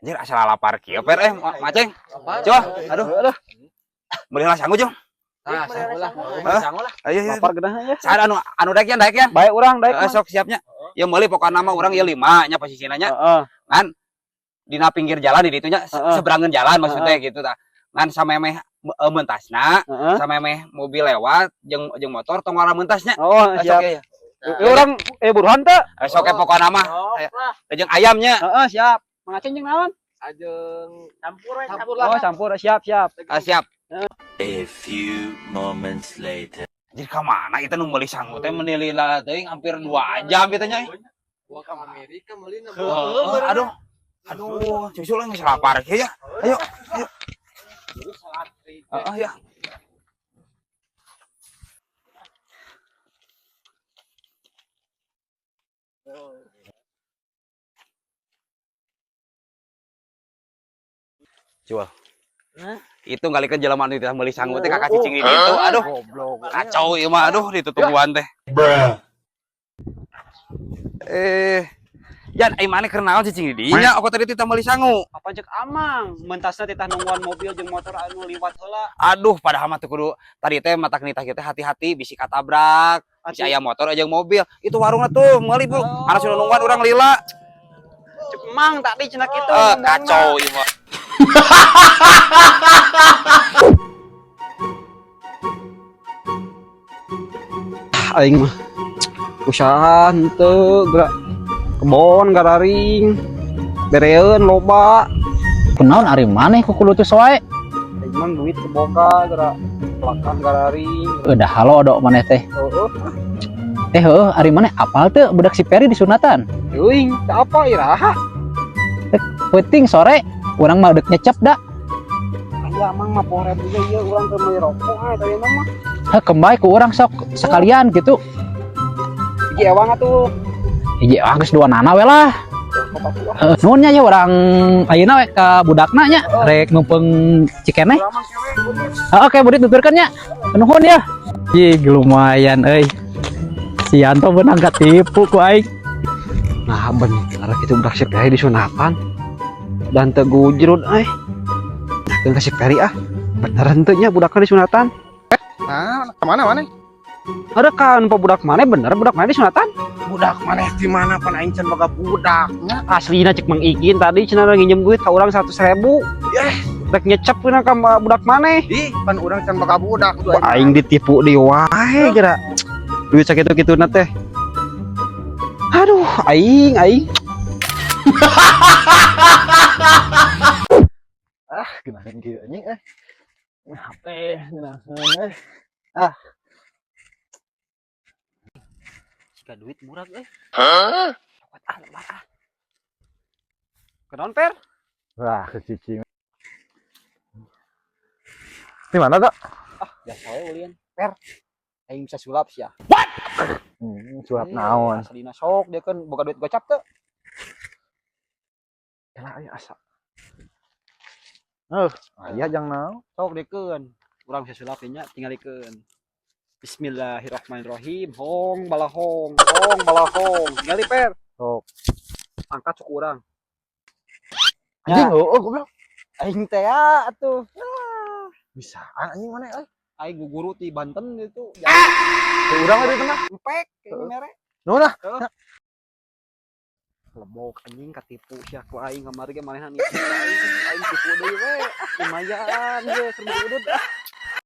Anjir asal lapar kieu per Maceng. Coba, aduh. Belilah sanggup, Jong. Nah, sanggup lah. Ayo, Lapar gedah ya. Saat anu daek ya. Baik urang daek. Sok siapnya. Ya meuli pokokna nama urang ieu 5 nya posisina nya. Heeh. Ngan dina pinggir jalan di ditunya seberangan jalan maksudnya gitu tah. Ngan samemeh mentasna, samemeh mobil lewat jeung motor tong wara mentasnya. Oh, siap. Urang buruhan teh. Sok pokokna mah. Jeung ayamnya. Heeh, siap. Mangaceng jeung naon? Ajeng campur Oh, campur siap. Siap. A few moments later. Jadi ka mana kita nu meuli sanggup teh menilila teuing hampir 2 jam kita nya. Gua ke Amerika meuli na. Aduh, susul geus lapar kieu ya. Ayo. Ya. Coba. Itu kali ke jelema itu meuli sanggup teh kakak cicing di ditu. Aduh. Kacau ieu mah aduh ditutungguan teh. Yan ai maneh keur naon cicing di dinya aku tadi titah meuli sangu. Apa cek amang? Mentasna titah nungguan mobil jeung motor anu liwat heula. Aduh padahal mah teu kudu tadi teh matak nitah kieu teh hati-hati bisi katabrak. Bisi aya motor jeung mobil. Itu warungna tuh meuli Bu. Karena sudah nungguan urang lila. Cek emang tadi cenah kitu. Kacau ieu mah. Aing mah usaha henteu gerak kebon gararing bereun loba kunaon ari maneh ku kudu teu soe aing mah duit keboga gerak pelakah gararing udah halo dok maneh teh heueuh ari maneh apal teu budak si Peri disunatan teuing teu apa iraha penting sore urang mah deuk nyecep da aya mang mah 10.000 ge ieu urang teu meuli rokok tadi mah heh kembali ku urang sok sekalian gitu hiji ewang atuh hiji geus 2 nana we lah nuhunnya ya urang ayeuna we ka budakna nya rek numpeng cikeneh oke budi tuturkeun nya nuhun ya lumayan euy si Yanto beunang katipu ku aing nah bener kitu budak si Peri disunatan dan teu gujrud nah kasih Peri beneran teu nya budakna disunatan Nah, kemana mana? ada kan budak mana bener budak mana disunatan Budak mana di mana pan aing can boga budaknya. aslina cek Mang Ikin tadi cenah nginjem duit ka urang 100.000 rek nyecep pina ka budak mana Ih, pan urang can boga budak tuh aing ditipu di wae geura duit sakitu-kituna teh aduh aing gimana gitu anjing HP jika duit murah cokot lemah kenaon Per wah kecicing di mana kak biasa we ulin Per aing bisa sulap sia sulap naon aslina sok dia kan boga duit gocap teu elah aya asa aya jang naon sok dekeun urang bisa sulap nya tingalikeun Bismillahirrahmanirrahim hong balahong tinggali Per sok angkat sok urang anjing goblok aing teh atuh bisa anjing mana aing guguru ti Banten itu urang ada di tengah empek kayak mere nuhun lebok anjing katipu sia ku aing kamari ge manehan aing tipu deui we lumayan ge keur udud